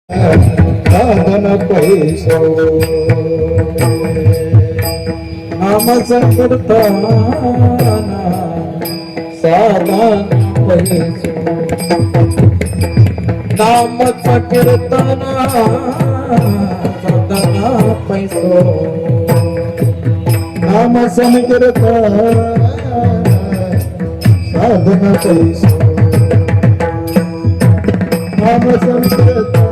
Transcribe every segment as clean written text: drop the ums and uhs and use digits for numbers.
साधन पैसो नाम संकीर्तना साधन पैसो नाम संकीर्तना साधन पैसो नाम संकीर्तना साधन पैसो नाम संकीर्तना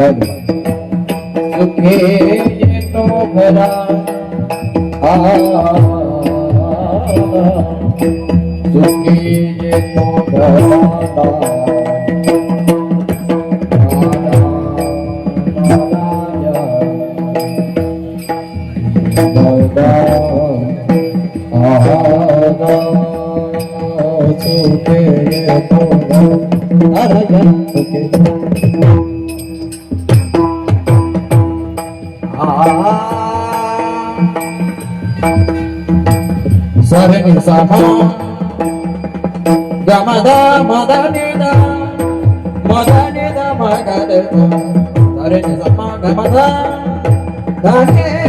सुखे येतो घरा सुखे येतो घरा Sareni sama gamada madanida madanida magadeda sareni sama gamada danida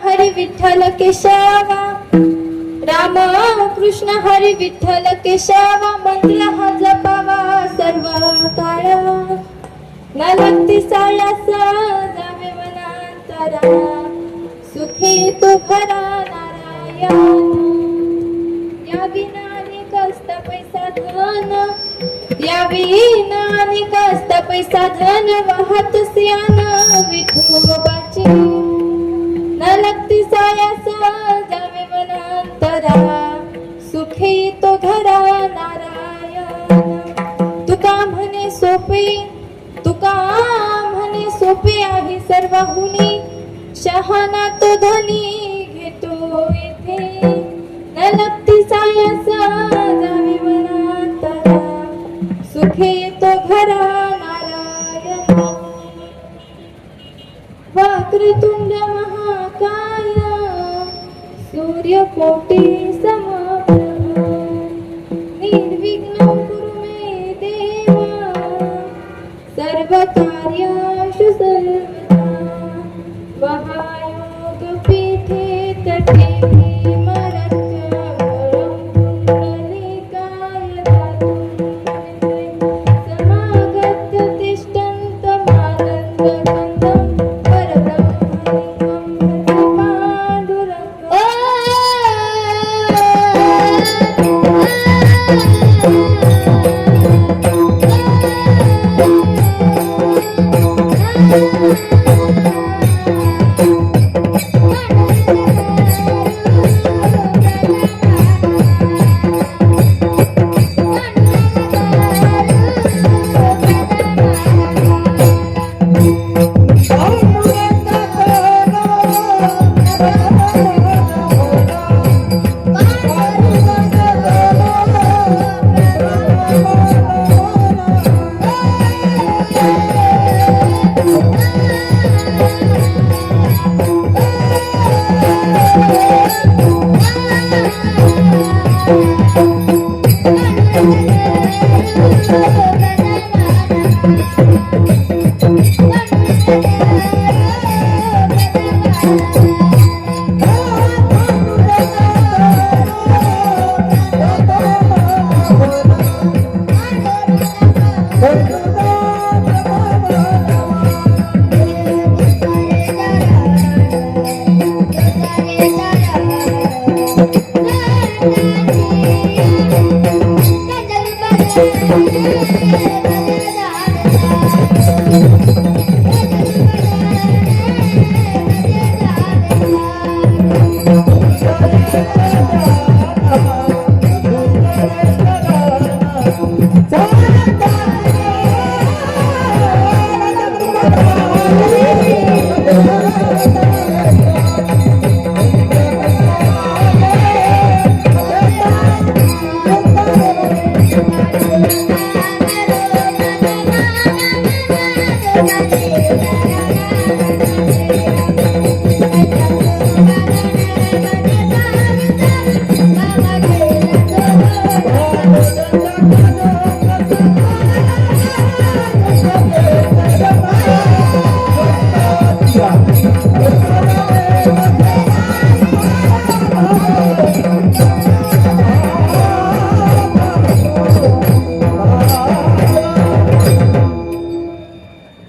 Hari Vitthal केशवा राम कृष्ण हरी विठ्ठल केशवा मंत्र हा जपावा सर्व काळ न भक्ती सायास जावे वनांतरा सुखी तू भरा नारायण या विनानी कष्ट पैसा धन या विनानी कष्ट पैसा धन वाहत सियान विठोबाची न लगती सायास जावे वनांतरा सुखी तो घरा नारायण तुका म्हणे सोपे आहे सर्वहुनी शहाणा तो धनी घेतो येथे न लगती सायास जावे वनांतरा सुखी तो घरा नारायण वक्रतुंड महाकाय सूर्यकोटि समप्रभ निर्विघ्नं कुरु मे देव सर्वकार्येषु सर्वदा महायोगपीठे तटे भीमरत्नवरं पुण्डरीकाय दातुं समागत्य तिष्ठन्तमानन्दकन्दं परब्रह्मलिङ्गं भजे पाण्डुरङ्गम्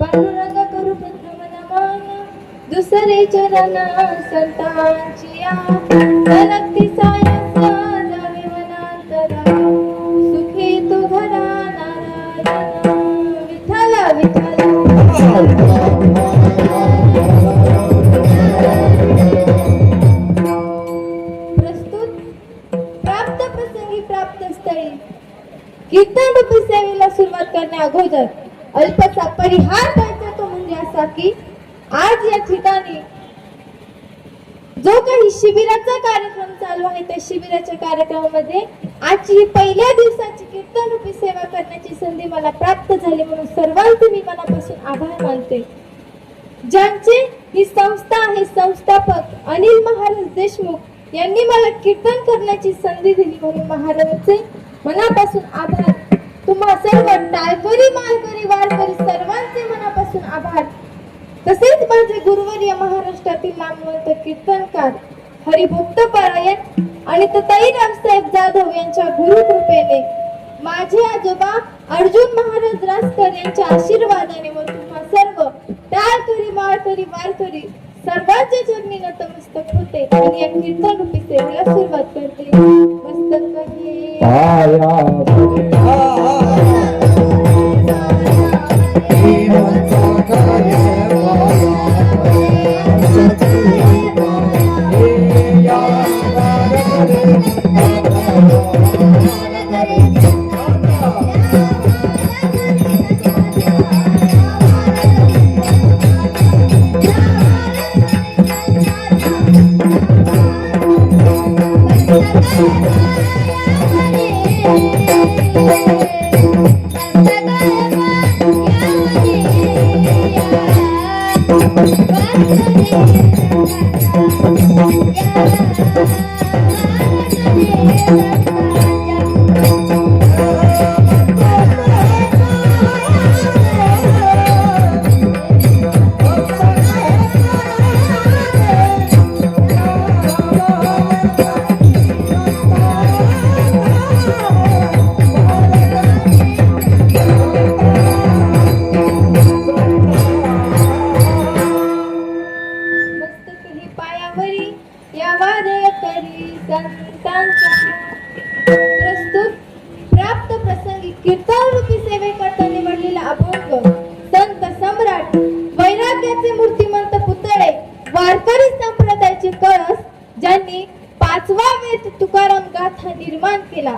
पांडुरंग करू पद्मनामान दुसरे चरण संतांची सलगती सायस जावे वनांतरा सुखी तू घरा नारायण विठ्ठल विठ्ठल प्रस्तुत प्राप्त प्रसंगी प्राप्त स्थळी कीर्तन रूपी सेवेला सुरुवात करण्या अगोदर अल्पसा परिहार द्यायचा तो म्हणजे असा की आज या ठिकाणी जो काही शिबिराचा कार्यक्रम चालू आहे त्या शिबिराच्या कार्यक्रमामध्ये आजची ही पहिल्या दिवसाची कीर्तन रूपी सेवा करण्याची संधी मला प्राप्त झाली म्हणून सर्वांचे मी मनापासून आभार मानते. ज्यांचे ही संस्था आहे संस्थापक अनिल महाराज देशमुख यांनी मला कीर्तन करण्याची संधी दिली म्हणून महाराजांचे मनापासून आभार. तुम्हा सर्व टाळकरी मालकरी वारकरी सर्वांचे मनापासून आभार. तसेच माझे गुरुवर्य महाराष्ट्रातील नामवंत कीर्तनकार हरिभक्त परायण आणि तताई रावसाहेब जाधव यांच्या गुरुकृपेने माझे आजोबा अर्जुन महाराज रासकर यांच्या आशीर्वादाने व तुम्हा सर्व टाळकरी माळकरी वारकरी सर्वांच्या चरणी नतमस्तक होते आणि या कीर्तन रूपी सेवेला सुरुवात करते. मस्तक हे प्रस्तुत प्राप्त प्रसंगी कीर्तन रूपी सेवेकरता निवडलेला अभंग संत सम्राट वैराग्याचे मूर्तिमंत पुतळे वारकरी संप्रदायाचे कळस ज्यांनी पाचवा वेद तुकाराम गाथा निर्माण केला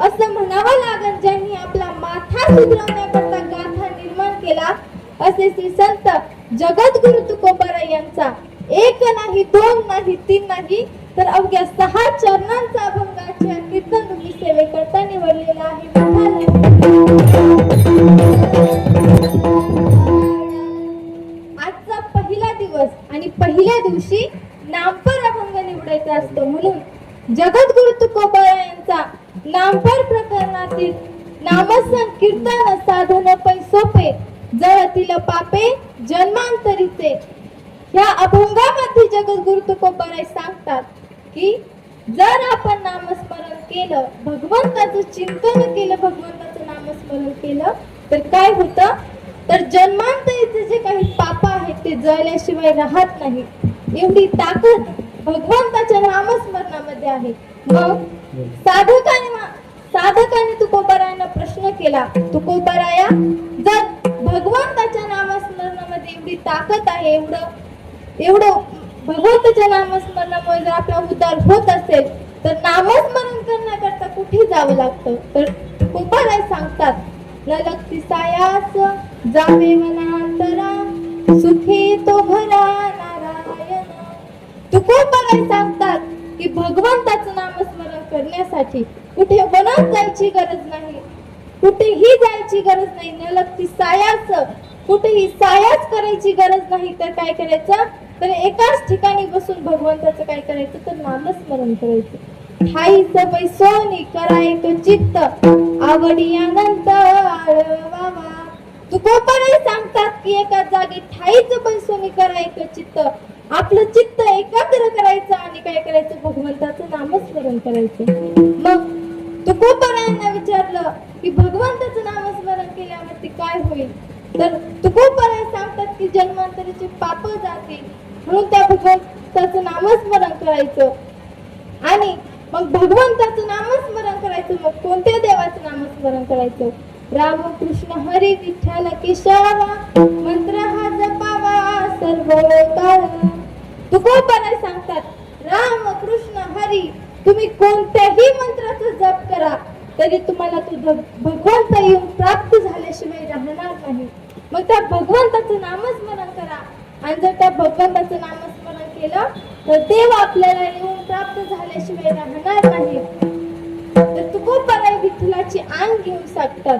असं म्हणावं लागेल. ज्यांनी आपला माथा सुधरवण्याकरता गाथा निर्माण केला असे श्री संत जगद्गुरु तुकोबराय यांचा एक नाही दोन नाही तीन नाही तर अवघ्या 6 चरणांचा अभंगाच्या कीर्तन रूपी सेवेकरता निवडलेला आहे. आजचा पहिला दिवस आणि पहिल्या दिवशी नामपर अभंग निवडायचा असतो म्हणून जगद्गुरु तुकोबराय यांचा नामपर प्रकरणातील नामसन कीर्तन साधन पै सोपे जळतील पापे जन्मांतरीचे या अभंगामध्ये जगद्गुरु तुकोबराय सांगतात की जर आपण नामस्मरण केलं भगवंताचं चिंतन केलं भगवंताचं नामस्मरण केलं तर काय होतं, तर जन्मांतरीचे जे काही पाप आहेत ते जळल्याशिवाय राहत नाही. एवढी ताकद भगवंताच्या नामस्मरणामध्ये आहे. मग साधकाने तुकोबारायांना प्रश्न केला, तुकोबाराया, जर भगवंताच्या नामस्मरणामध्ये एवढी ताकद आहे, एवढं भगवंताच्या नामस्मरणामुळे जर आपला उद्धार होत असेल, तर नामस्मरण करण्याकरता कुठे जावं लागतं? तर तुकोबाराय सांगतात, न लगती सायास जावे वनांतरा, सुखी तो भरा नारायण. तुकोबाराय सांगतात की भगवंताचं नामस्मरण करण्यासाठी कुठे वनात जायची गरज नाही, कुठेही जायची गरज नाही. न लगती सायास, कुठेही सायास करायची गरज नाही. तर काय करायचं, तर एकाच ठिकाणी बसून भगवंताचं काय करायचं, तर नामस्मरण करायचं. ठाईच बैसोनी करायक चित्त, आवडी अनंत आळवावा. तुकोबाराय सांगतात की एका जागी ठाईच बैसोनी करायक चित्त, आपलं चित्त एकाग्र करायचं आणि काय करायचं, भगवंताचं नामस्मरण करायचं. मग तुकोबारायांना विचारलं की भगवंताचं नामस्मरण केल्यावरती काय होईल? तर तुकोबाराय सांगतात की जन्मांतरीचे पाप जातील, म्हणून त्या भगवंताचं नामस्मरण करायचं. आणि मग भगवंताचं नामस्मरण करायचं. मग कोणत्या देवाचं नामस्मरण करायचं? राम कृष्ण हरी विठ्ठल केशवा, मंत्र हा जपावा सर्व काळ. तुकोबाराय सांगतात, राम कृष्ण हरी, तुम्ही कोणत्याही मंत्राचा जप करा तरी तुम्हाला तो भगवंत येऊन प्राप्त झाल्याशिवाय राहणार नाही. मग त्या भगवंताचं नामस्मरण करा, आणि जर त्या भगवंताचं नामस्मरण केलं तर देव आपल्याला येऊन प्राप्त झाल्याशिवाय राहणार नाही. तर तुकोबाराय विठ्ठलाची आण घेऊन सांगतात,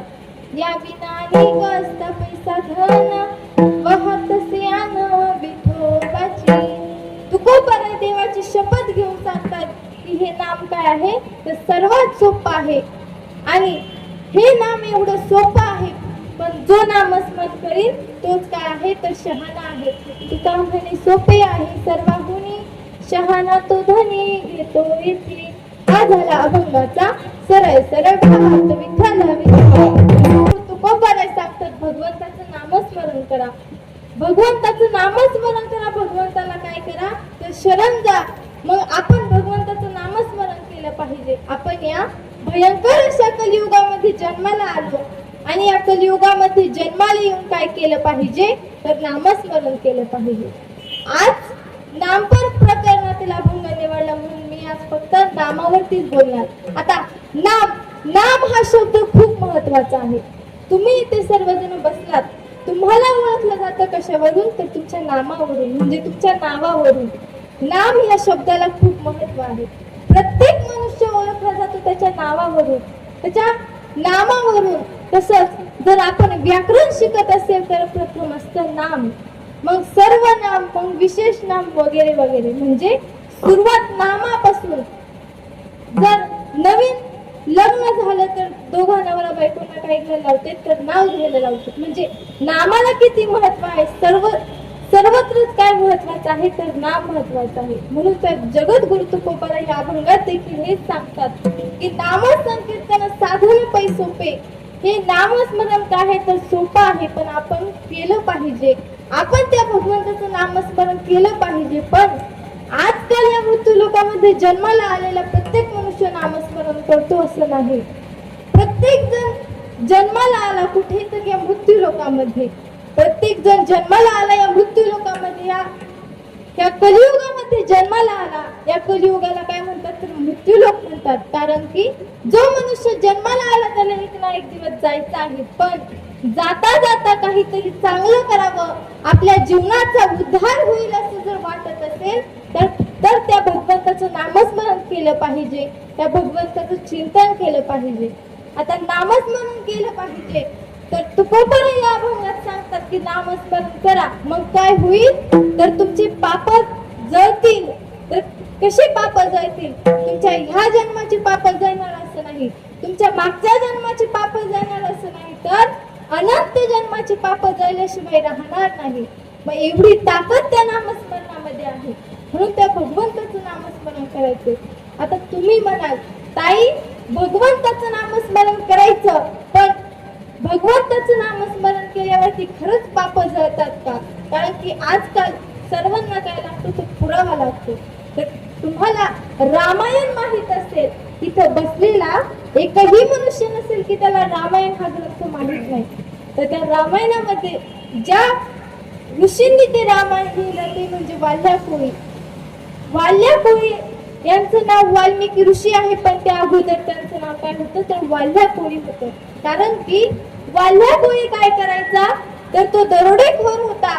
या विनानी गस्त पैसा धन, वाहत सियान विठोबाची. तुकोबाराय देवाची शपथ घेऊन सांगतात की हे नाम काय आहे, तर सर्वात सोपं आहे. आणि हे नाम एवढं सोपं आहे, पण जो नामस्मरण करील तोच काय आहे, तर शहाणा आहे. तुका म्हणे सोपे आहे सर्वांहुनी, शहाणा तो धनी घेतो येथे. हा झाला अभंगाचा सरळ सरळ भावार्थ. विठ्ठल तुकोबाराय सांगतात, भगवंताचं नामस्मरण करा, भगवंताचं नामस्मरण करा, भगवंताला काय करा, तर शरण जा. मग आपण भगवंताचं नामस्मरण केलं पाहिजे. आपण या भयंकर अशा कलियुगामध्ये जन्माला आलो, आणि या कलियुगामध्ये जन्माला येऊन काय केलं पाहिजे, तर नामस्मरण केलं पाहिजे. आज नामपर प्रकरणातील अभंग निवडला म्हणून मी आज फक्त नामावरतीच बोलणार. आता नाम हा शब्द खूप महत्वाचा आहे. तुम्ही इथे सर्वजण बसलात, तुम्हाला ओळखलं जातं कशावरून, तर तुमच्या नामावरून, म्हणजे तुमच्या नावावरून. नाम या शब्दाला खूप महत्व आहे. प्रत्येक मनुष्य ओळखला जातो त्याच्या नावावरून, त्याच्या नामावरून. तसंच जर आपण व्याकरण शिकत असेल तर प्रथम असतं नाम, मग सर्वनाम, मग विशेष नाम वगैरे वगैरे. म्हणजे सुरुवात नामापासून. जर नवीन लग्न झालं तर दोघा नवरा बायकोंना काय घ्यायला लावते, तर नाव घ्यायला लावते. म्हणजे नामाला किती महत्व आहे, सर्वत्रच काय महत्वाचं आहे, तर नाम महत्वाचं आहे. म्हणून तर जगद्गुरु तुकोबाराय या अभंगात देखील हेच सांगतात की नाम संकीर्तन साधन पै सोपे. हे नामस्मरण काय आहे, तर सोपं आहे, पण आपण केलं पाहिजे. आपण त्या भगवंताचं नामस्मरण केलं पाहिजे. पण आजकाल या मृत्यू लोकांमध्ये जन्माला आलेला प्रत्येक मनुष्य नामस्मरण करतो असं नाही. प्रत्येक जण जन्माला आला कुठेतरी या मृत्यू लोकांमध्ये, प्रत्येक जण जन्माला आला या मृत्यू लोकांमध्ये, या कलियुगामध्ये जन्माला आला. या कलियुगाला काय म्हणतात, तर मृत्यू लोक म्हणतात. कारण की जो मनुष्य जन्माला आला त्याला एक ना एक दिवस जायचं आहे. पण जाता जाता काहीतरी चांगलं करावं, आपल्या जीवनाचा उद्धार होईल असं जर वाटत असेल तर त्या भगवंताचं नामस्मरण केलं पाहिजे, त्या भगवंताचं चिंतन केलं पाहिजे. आता नामस्मरण केलं पाहिजे तर तुकोबाराय या अभंगात सांगतात की नामस्मरण करा. मग काय होईल, तर तुमचे पाप जळतील. तर कसे पाप जळतील, तुमच्या ह्या जन्माचे पाप जळणार असं नाही, तुमच्या मागच्या जन्माचे पाप जळणार असं नाही, तर अनंत जन्माचे पाप जळल्याशिवाय राहणार नाही. मग एवढी ताकद त्या नामस्मरणामध्ये आहे, म्हणून त्या भगवंताचं नामस्मरण करायचं. आता तुम्ही म्हणाल, ताई भगवंताचं नामस्मरण करायचं, पण भगवंत भगवंताचं नामस्मरण केल्यावरती खरंच पाप जळतात का? कारण की आजकाल सर्वांना काय लागतो तो पुरावा लागतो. तर तुम्हाला रामायण माहित असेल, तिथं बसलेला एकही मनुष्य नसेल की त्याला रामायण हा ग्रंथ माहित नाही. तर त्या रामायणामध्ये ज्या ऋषींनी ते रामायण लिहिलं ते म्हणजे वाल्ल्या कोळी. वाल्ल्या कोळी यांचं नाव वाल्मिकी ऋषी आहे, पण त्या अगोदर त्यांचं नाव काय होतं तर वाल्ल्या कोळी होतं. कारण की वाल्ल्या कोळी काय करायचा तर तो दरोडेखोर होता.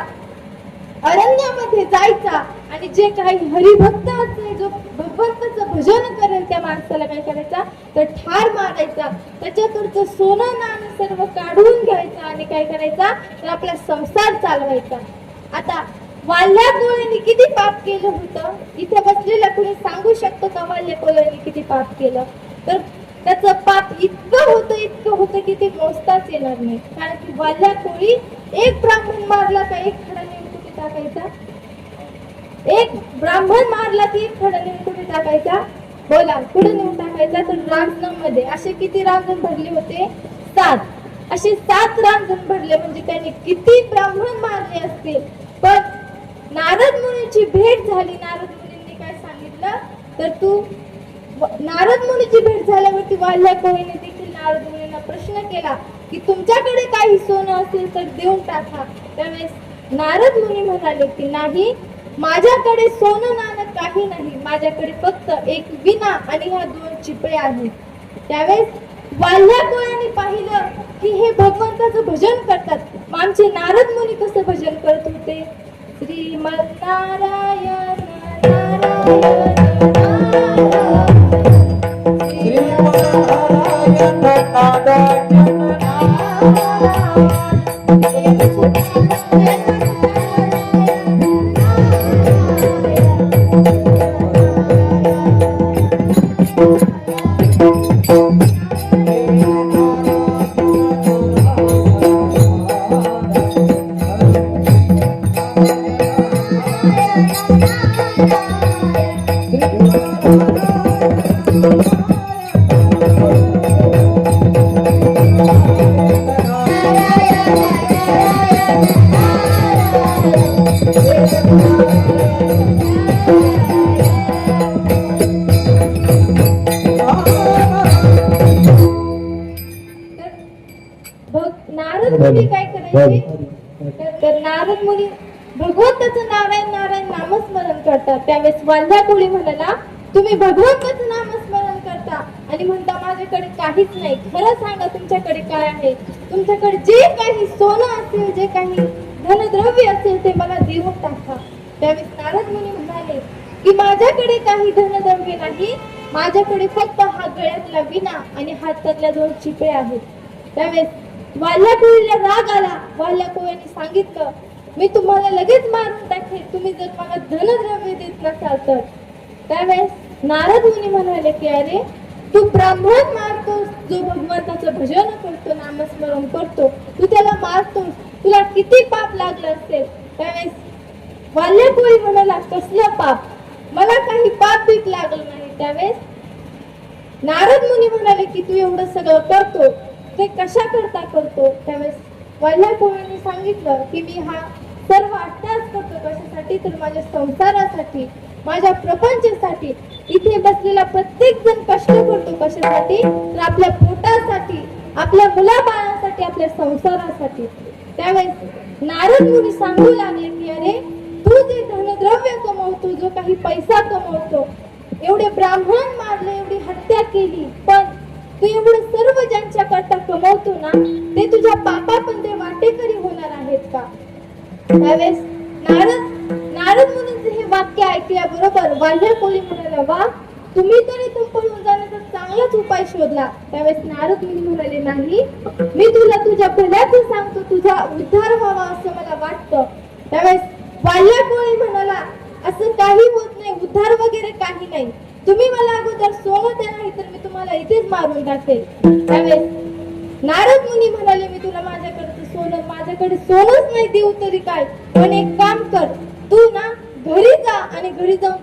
अरण्यामध्ये जायचा आणि जे काही हरिभक्त असेल, जो भगवंताचं भजन करेल त्या माणसाला काय करायचा तर ठार मारायचा. त्याच्याकडचं सोनं नाणं सर्व काढून घ्यायचा आणि काय करायचा तर आपला संसार चालवायचा. आता वाल्ल्या कोळ्यांनी किती पाप केलं होतं? इथे बसलेला कुणी सांगू शकतो का वाल्ल्या कोळ्यांनी किती पाप केलं? तर त्याचं पाप इतकं होतं की ते मोजताच येणार नाही. कारण की वाल्ल्या कोळी एक ब्राह्मण मारला का एक खडा नेऊन कुठे टाकायचा? एक ब्राह्मण मारला की एक खडा नेऊन कुठे टाकायचा? बोला, कुठे नेऊन टाकायचा तर रांजणामध्ये. असे किती रांजण भरले होते? 7. असे 7 रांजण भरले म्हणजे त्यांनी किती ब्राह्मण मारले असतील. पण नारद मुनीची भेट झाली. नारद मुनींनी काय सांगितलं तर तू नारद मुनीची भेट झाल्यावरती वाल्ल्या कोळीने देखील नारद मुनींना प्रश्न केला की तुमच्याकडे काही सोनं असेल तर देऊन टाका. त्यावेळेस नारद मुनी म्हणाले की नाही, माझ्याकडे सोनं नाणं काही नाही, माझ्याकडे फक्त एक विणा आणि ह्या 2 चिपळे आहेत. त्यावेळेस वाल्ल्या कोळ्यांनी पाहिलं की हे भगवंताचं भजन करतात. मग आमचे नारद मुनी कसं भजन करत होते? श्रीमन्नारायण नारायण नारद मुनी काय करायचे तर नारद मुनी भगवंताचं नारायण नारायण नामस्मरण करतात. त्यावेळेस वाल्ल्या कोळी म्हणाला तुम्ही भगवंताचं नामस्मरण करता आणि म्हणता माझ्याकडे काहीच नाही. खरं सांगा तुमच्याकडे काय आहे? तुमच्याकडे जे काही सोनं असेल, जे काही धनद्रव्य असेल ते मला देऊन टाका. त्यावेळेस नारद मुनी म्हणाले की माझ्याकडे काही धनद्रव्य नाही, माझ्याकडे फक्त हा गळ्यातला विणा आणि हातातल्या 2 चिपळे आहेत. त्यावेळेस वाल्ल्या कोळीला राग आला. वाल्ल्या कोळ्यांनी सांगितलं मी तुम्हाला लगेच मारून टाकेल तुम्ही जर मला धनद्रव्य देत नसाल तर. त्यावेळेस नारद मुनी म्हणाले की अरे तू ब्राह्मण मारतोस, जो भगवंताचं भजन करतो, नामस्मरण करतो, तू त्याला मारतोस, तुला किती पाप लागलं असेल. त्यावेळेस वाल्ल्या कोळी म्हणाला कसलं पाप? मला काही पाप बीप लागलं नाही. त्यावेळेस नारद मुनी म्हणाले की तू एवढं सगळं करतो ते कशा करता करतो? त्यावेळेस वाल्ल्या कोळीने सांगितलं की मी हा सर्व अट्टास करतो कशासाठी तर माझ्या संसारासाठी, माझ्या प्रपंचासाठी. इथे बसलेला प्रत्येक जण कष्ट करतो कशासाठी तर आपल्या पोटासाठी, आपल्या मुलाबाळांसाठी, आपल्या संसारासाठी. त्यावेळेस नारद मुनी सांगू लागले की अरे तू जे धनद्रव्य कमवतो, जो काही पैसा कमवतो, एवढे ब्राह्मण मारले, एवढी हत्या केली, पण तू एवढं सर्व ज्यांच्या करता कमवतो ना ते तुझ्या पापामध्ये वाटेकरी होणार आहेत का? त्यावेळेस नारद मुनींचे हे वाक्य ऐकल्याबरोबर वाल्ल्या कोळी म्हणाला वा, तुम्ही तर इथून पळून जाण्याचा चांगलाच उपाय शोधला. त्यावेळेस नारद मुनी म्हणाले नाही, मी तुला तुझ्या भल्याचं सांगतो, तुझा उद्धार व्हावा असं मला वाटतं. त्यावेळेस वाल्ल्या कोळी म्हणाला असं काही होत नाही, उद्धार वगैरे काही नाही, तुम्ही मला अगोदर सोनं द्या नाही तर मी तुम्हाला इथेच मारून टाकेल. त्यावेळेस नारद मुनी म्हणाले मी तुला माझ्याकडे सोनच नाही देऊ तरी काय, पण एक काम कर, तू ना घरी जा आणि घरी जाऊन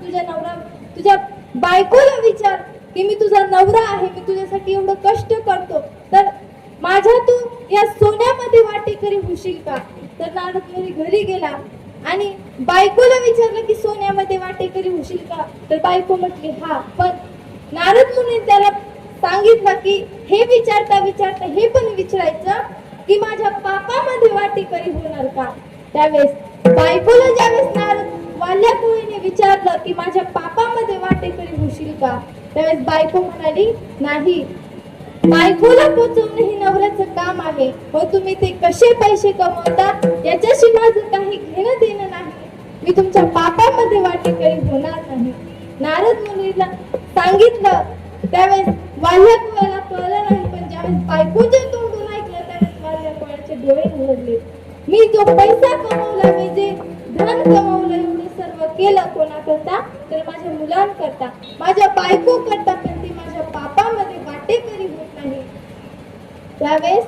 तुझ्या बायकोला विचार की मी तुझा नवरा आहे, मी तुझ्यासाठी एवढं कष्ट करतो, तर माझ्या तू या सोन्यामध्ये होशील का? तर नारद मुनी घरी गेला आणि बायकोला विचारलं की सोन्यामध्ये वाटेकरी होशील का? तर बायको म्हटली हा. पण नारद मुनी त्याला सांगितलं की हे विचारता विचारता हे पण विचारायचं की माझ्या पापामध्ये वाटेकरी होणार का? त्यावेळेस बायकोला ज्यावेळेस नारद वाल्या कोळीने विचारलं की माझ्या पापामध्ये वाटेकरी होशील का? त्यावेळेस बायको म्हणाली नाही. बायकोला पोचवणं हे नवऱ्याचं काम आहे. मग तुम्ही ते कसे पैसे कमवता याच्याशी माझं काही घेणं देणं नाही. मी तुमच्या पापामध्ये वाटेकरी होणार नाही. नारद मुनीला सांगितलं. त्यावेळेस वाल्या कोळ्याला कळलं नाही. पण ज्यावेळेस बायकोच्या तोंडून ऐकलं त्यावेळेस वाल्या कोळ्याचे डोळे उघडले. मी जो पैसा कमवला, मी जे धन कमवलं, एवढं सर्व केलं कोणाकरता? तर माझ्या मुलांकरता, माझ्या बायको करता. पण ती माझ्या पापामध्ये वाटेकरी होत नाही. त्यावेळेस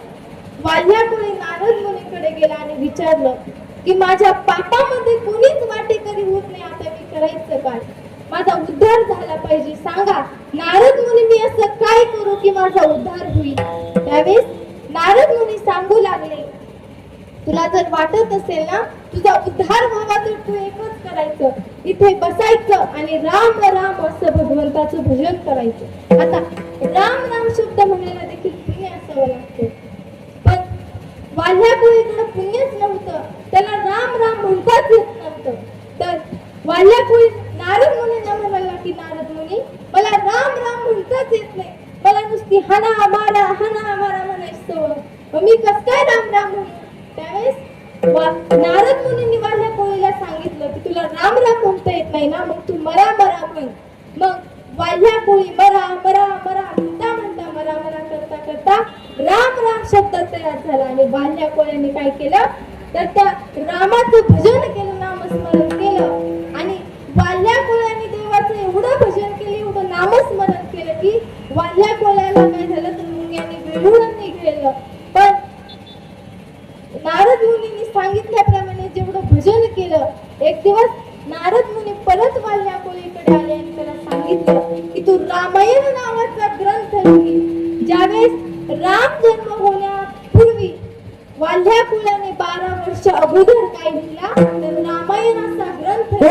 वाल्या कोळी नारद मुनीकडे गेला आणि विचारलं की माझ्या पापामध्ये कोणीच वाटेकरी होत नाही. आता मी करायचं काय? माझा उद्धार झाला पाहिजे. सांगा नारद मुनी, मी असं काय करू की माझा उद्धार होईल? त्यावेळेस नारद मुनी सांगू लागले तुला जर वाटत असेल ना तुझा उद्धार व्हावा तर तू एकच करायचं, इथे बसायचं आणि राम राम असं भगवंताचं भजन करायचं. आता राम राम शब्द म्हणायला देखील पुण्य असावं लागतं. पण वाल्या कोळीकडे पुण्यच नव्हतं, त्याला राम राम म्हणताच येत नव्हतं. तर वाल्या कोळी नारद मुनींना म्हणाला की नारद मुनी, मला राम राम म्हणताच येत नाही. मला नुसती हना मारा म्हणायचं सवय. मग मी कस काय राम राम म्हणू? त्यावेळेस नारद मुनींनी वाल्या कोळीला सांगितलं की तुला राम राम म्हणता येत नाही ना, मग तू मरा म्हण. मग वाल्या कोळी मरा म्हणता मरा करता राम राम शब्द तयार झाला. आणि वाल्या कोळ्यांनी काय केलं तर त्या रामाचं भजन केलं, नामस्मरण केलं. आणि वाल्या कोळ्यांनी देवाचं एवढं भजन केलं, एवढं नामस्मरण केलं की वाल्या कोळ्याला काय झालं तर मुंग्यांनी वेळून निघेलं. पण नारद मुनींनी सांगितल्याप्रमाणे जेवढं भजन केलं, एक दिवस नारद मुनी परत वाल्या कोळीकडे आले आणि त्याला सांगितलं की तू रामायण नावाचा ग्रंथ लिही. ज्यावेळेस राम जन्म होण्यापूर्वी वाल्या कोळ्याने 12 वर्ष अगोदर काय लिहिला तर रामायणाचा ग्रंथ.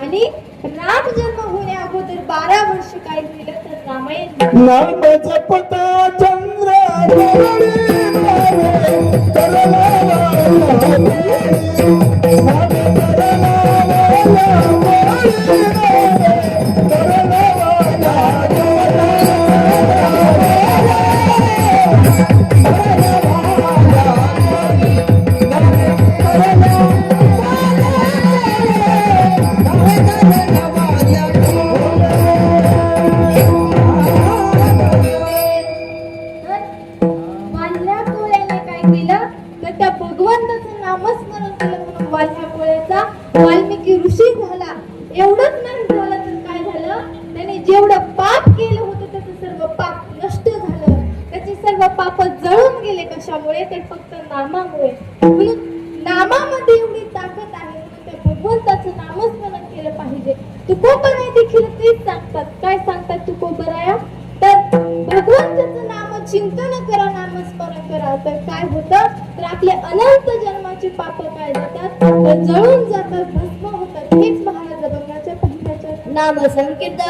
आणि राम जन्म होण्या अगोदर 12 वर्ष काय लिहिलं तर रामायण. नामाचा पता चंद्र वाल्मिकी ऋषी झाला. एवढंच नाही झालं तर काय झालं, त्याने जेवढं पाप केलं होतं गेले कशामुळे तर फक्त नामामुळे. म्हणून नामामध्ये एवढी ताकद आहे म्हणून त्या भगवंताचं नामस्मरण केलं पाहिजे. तुकोबराय देखील तेच सांगतात. काय सांगतात तुकोबराया? तर भगवंताचं नाम चिंतन करा, नामस्मरण करा. तर काय होतं तर आपले अनंत जन्माचे पाप काय जातात तर जळून जातात, भस्म होतात. हेच महाराज अभंगाच्या पहिल्याच्या नाम संकीर्तन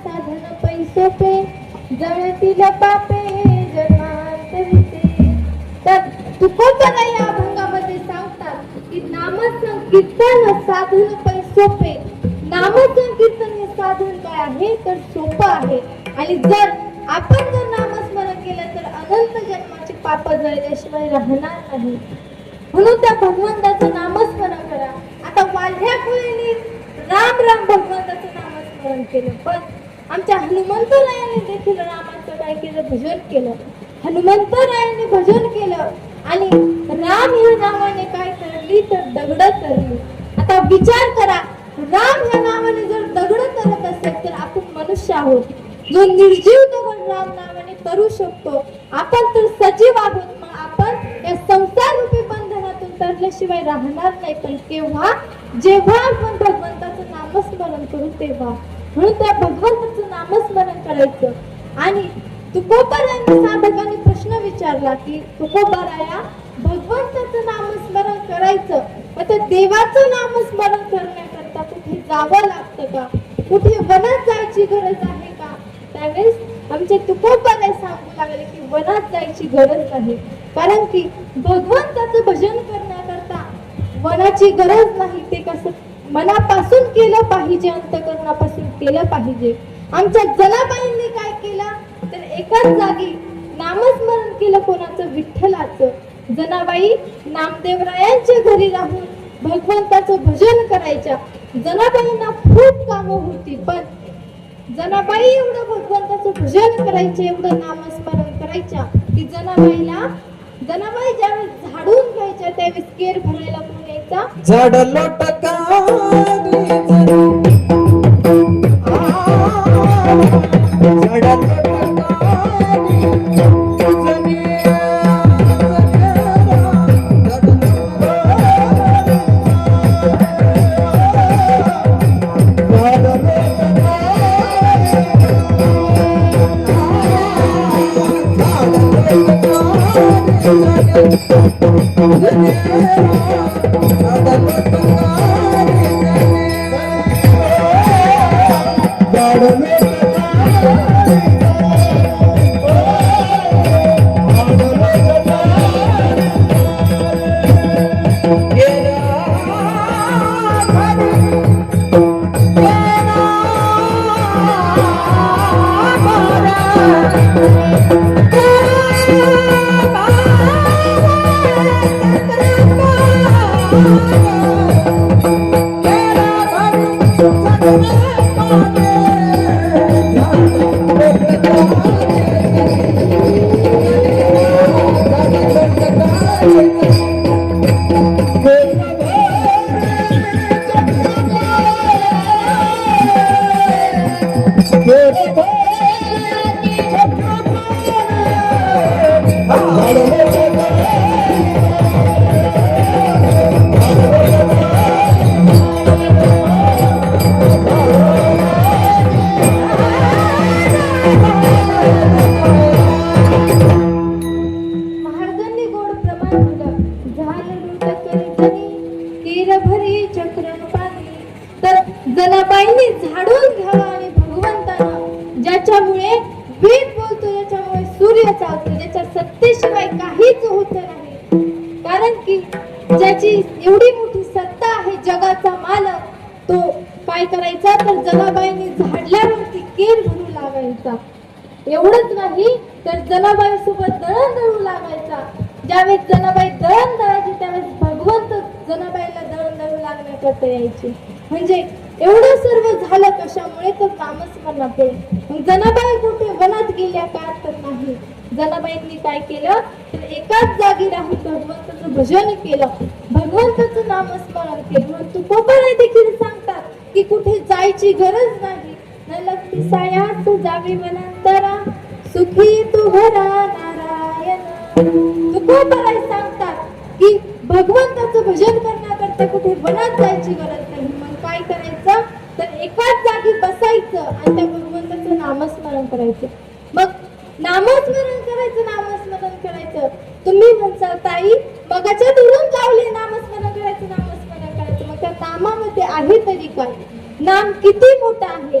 साधन जळतील पापे जन्मांतरिते. तर तुकोबराय या अभंगामध्ये सांगतात की नामसंकीर्तन साधन पै सोपे. नामसंकीर्तन हे साधन काय आहे तर सोपं आहे. आणि जर आपण नामस्मरण केलं तर अनंत जन्माचे पाप जळल्याशिवाय राहणार नाही. म्हणून त्या भगवंताचं नामस्मरण करा. आता वाल्ह्या कुळीने राम राम भगवंताचं नामस्मरण केलं, पण आमच्या हनुमंतरायाने देखील रामाचं काय केलं भजन केलं. हनुमंतरायाने भजन केलं आणि राम या नावाने काय करली तर दगड करली. आता विचार करा, राम या नावाने जर दगड करत असेल तर आपण मनुष्य आहोत. जो निर्जीव दगड राम नावाने करू शकतो, आपण तर सजीव आहोत. मग आपण या संसार रूपी बंधनातून तरल्याशिवाय राहणार नाही. पण केव्हा? जेव्हा आपण भगवंताचं नामस्मरण करू तेव्हा. म्हणून त्या भगवंताचं नामस्मरण करायचं. आणि तुकोबरायांनी साधकांनी प्रश्न विचारला की तुकोबराया भगवंताचं नामस्मरण करायचं, पण त्या देवाचं नामस्मरण करण्याकरता कुठे जावं लागतं का? कुठे वनात जायची गरज आहे का? त्यावेळेस आमचे तुकोबराय सांगू लागले की वनात जायची गरज नाही. कारण की भगवंताचं भजन करण्याकरता वनाची गरज नाही. ते कसं मनापासून केलं पाहिजे, अंतःकरणापासून केलं पाहिजे. आमच्या जनाबाईंनी काय केलं तर एकाच जागी नामस्मरण केलं. कोणाचं? विठ्ठलाचं. जनाबाई नामदेवरायांच्या घरी राहून भगवंताचं भजन करायच्या. जनाबाईंना खूप कामं होती, पण जनाबाई एवढं भगवंताचं भजन करायचे, एवढं नामस्मरण करायच्या की जनाबाई ज्यावेळेस झाडून घ्यायच्या त्यावेळेस केर भरायला कोण यायचा? झाड लोटकानी सूर्य चालतो, ज्याच्या सत्तेशिवाय काहीच होत नाही. कारण की ज्याची एवढी मोठी सत्ता आहे, जगाचा मालक, तो काय करायचा तर जनाबाईंनी झाडल्यावरती केर भरू लागायचा. एवढंच नाही तर जनाबाई सोबत दळण दळू लागायचा. ज्यावेळेस जनाबाई दळण दळायची त्यावेळेस भगवंत जनाबाईला दळण दळू लागण्याकरता यायचे. म्हणजे एवढं सर्व झालं कशामुळे तर नामस्मरणामुळे. मग जनाबाई कुठे वनात गेल्या का तर नाही. जनाबाईंनी काय केलं तर एकाच जागी राहून भगवंताचं भजन केलं, भगवंताचं नामस्मरण केलं. म्हणून तुकोबाराय देखील सांगतात की कुठे जायची गरज नाही. न लगती सायास जावी वनांतरा, सुखी तू घरा नारायण. तुकोबाराय सांगतात की भगवंताचं भजन करण्याकरता कुठे वनात जायची गरज नाही. मग काय करायचं तर एकाच जागी बसायचं आणि त्या भगवंताचं नामस्मरण करायचं. मग नामस्मरण करायचं, नामस्मरण करायचं. तुम्ही म्हणसाल ताई मगाच्या दुरून लावले नामस्मरण करायचं, नामस्मरण करायचं. मग त्या नामामध्ये आहे तरी काय? नाम किती मोठा आहे.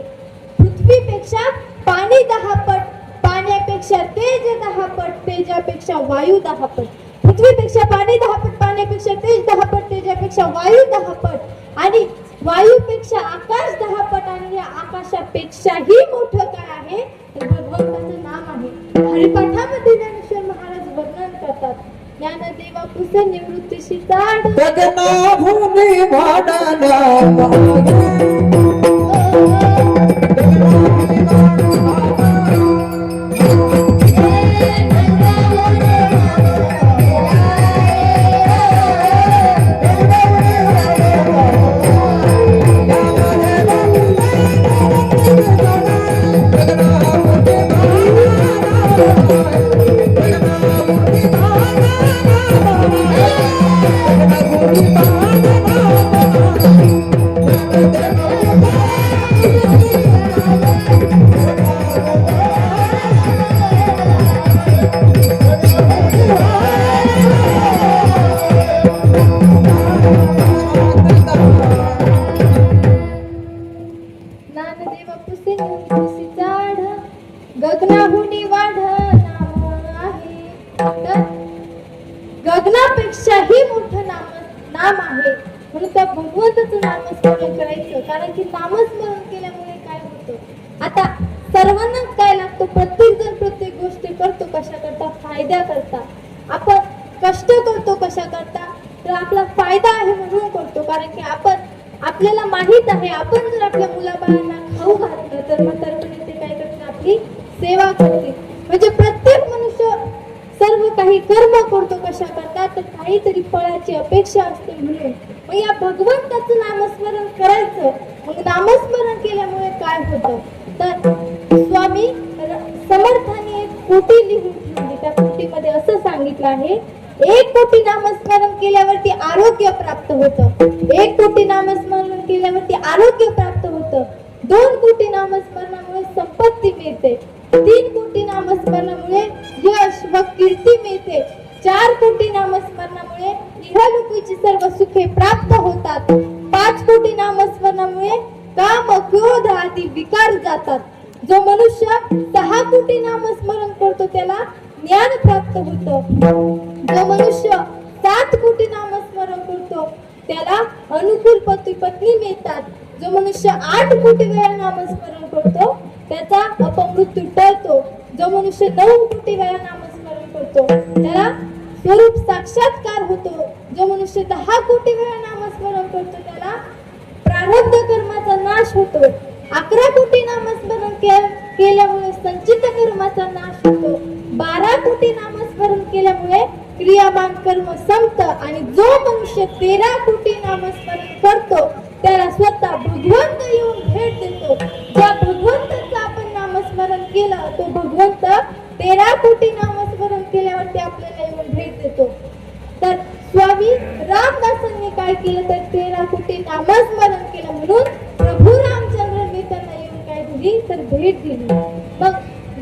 पृथ्वीपेक्षा पाणी 10 पट, पाण्यापेक्षा तेज 10 पट, तेजापेक्षा वायू 10 पट. पृथ्वीपेक्षा पाणी 10 पट, पाण्यापेक्षा तेज 10 पट, तेजापेक्षा वायू 10 पट आणि वायूपेक्षा आकाश 10 पट. आणि या आकाशापेक्षाही मोठं काय आहे तर भगवंताचं नाम आहे. हरिपाठामध्ये ज्ञानेश्वर महाराज वर्णन करतात, ज्ञानदेवा पुसे निवृत्तीशी चाड, गगनाभूमी वाडाला ज्ञानदेवा पुसे निवृत्तीशी चाड, गगनाहुनी वाढ नाम आहे. तर गगनापेक्षाही मोठं नाम आहे. म्हणून त्या भगवंताचं नामस्मरण करायचं. कारण की नामस्मरण केल्यामुळे काय होतं, आता सर्वांनाच काय लागतो, प्रत्येक जण प्रत्येक गोष्टी करतो कशा करता, फायद्या करता. आपण कष्ट करतो कशा करता तर आपला फायदा आहे म्हणून करतो. कारण की आपल्याला माहित आहे आपण जर आपल्या मुलाबाळांना खाऊ घातलं तर म्हातारपणी ते काय करतील, आपली सेवा करतील. म्हणजे प्रत्येक मनुष्य सर्व काही कर्म करतो कशा करता तर काहीतरी फळाची अपेक्षा असते म्हणून. मग या भगवंताचं नामस्मरण करायचं. मग नामस्मरण केल्यामुळे काय होतं तर स्वामी समर्थांनी एक कोटी लिहून ठेवली. त्या कोटीमध्ये असं सांगितलं आहे, 1 कोटी नामस्मरण केल्यावरती आरोग्य प्राप्त होतं. 1 कोटी नामस्मरण केल्यावरती आरोग्य प्राप्त होतं. 2 कोटी नामस्मरणामुळे संपत्ती मिळते. 3 कोटी नामस्मरणामुळे यश व कीर्ती मिळते. 4 कोटी नामस्मरणामुळे इहलोकीची सर्व सुखे प्राप्त होतात. 5 कोटी नामस्मरणामुळे काम क्रोध आदी विकार जातात. जो मनुष्य 6 कोटी नामस्मरण करतो त्याला ज्ञान प्राप्त होतं. जो मनुष्य 7 कोटी नामस्मरण करतो त्याला अनुकूल पती पत्नी मिळतात. जो मनुष्य 8 कोटी वेळा नामस्मरण करतो त्याचा अपमृत्यू टळतो. जो मनुष्य 9 कोटी वेळा नामस्मरण करतो त्याला स्वरूप साक्षात्कार होतो. जो मनुष्य 10 कोटी वेळा नामस्मरण करतो त्याला प्रारब्ध कर्माचा नाश होतो. 11 कोटी नामस्मरण केल्यामुळे संचित कर्माचा नाश होतो. 12 कोटी नामस्मरण केल्यामुळे क्रियामान कर्म संपत. आणि जो मनुष्य 13 कोटी नामस्मरण करतो त्याला स्वतः भगवंत येऊन भेट देतो. ज्या भगवंताचं आपण नामस्मरण केलं तो भगवंत 13 कोटी नामस्मरण केल्यावरती आपल्याला येऊन भेट देतो. तर स्वामी रामदासांनी काय केलं तर 13 कोटी नामस्मरण केलं म्हणून प्रभू रामचंद्रांनी त्यांना येऊन काय दिली तर भेट दिली. मग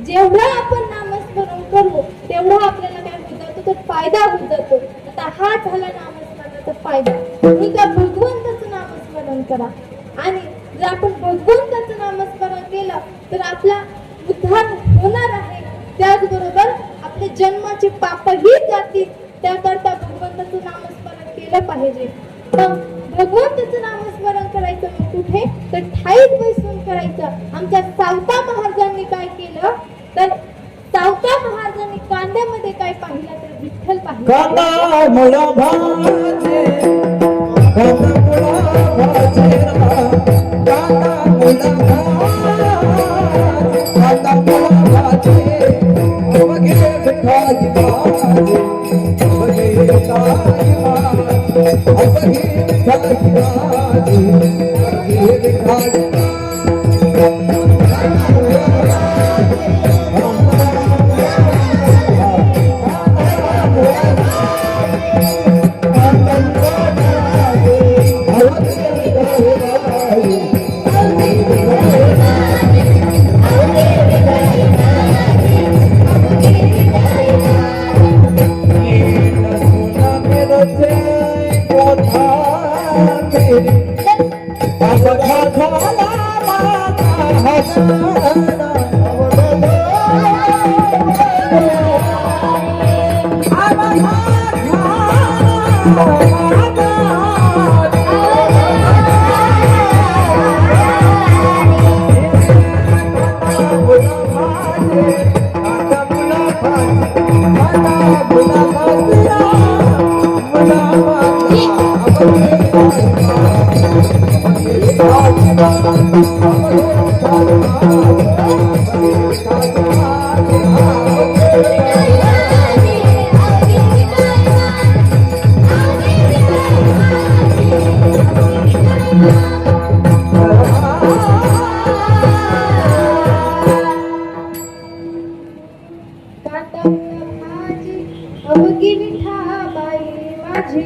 जेवढं आपण नामस्मरण करू तेवढा आपल्याला काय होत जातो तर फायदा होत जातो. आता हा झाला नामस्मरणाचा फायदा. म्हणून त्या भगवंताचं नामस्मरण करा. आणि जर आपण भगवंताचं नामस्मरण केलं तर आपला उद्धार होणार आहे. त्याचबरोबर जन्माचे पापही जातील. त्याकरता भगवंताचं नामस्मरण केलं पाहिजे. मग भगवंताचं नामस्मरण करायचं मग कुठे, तर ठाईत बसून करायचं. आमच्या सावता महाराजांनी काय केलं, तर सावता महाराजांनी कांद्यामध्ये काय पाहिलं, तर विठ्ठल पाहिलं. कांदा मुळा भाजे, कांदा मुळा भाजे, कांदा मुळा भाजे, कांदा मुळा भाजे, बघे भिकाजी भाजे, बघे भिकाजी भाजे, बघे भिकाजी भाजे, बघे भिकाजी अवघी विठाबाई माझी.